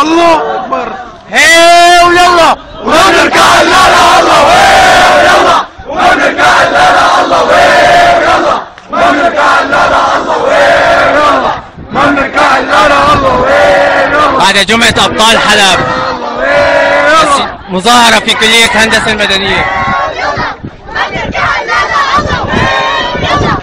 الله اكبر. هي ويلا ونرجع لنا الله ويلا ونرجع لنا الله ويلا ونرجع لنا الله ويلا ونرجع لنا الله ويلا. بعد جمعة أبطال حلب مظاهرة في كلية هندسة المدنية. يلا ونرجع لنا الله ويلا.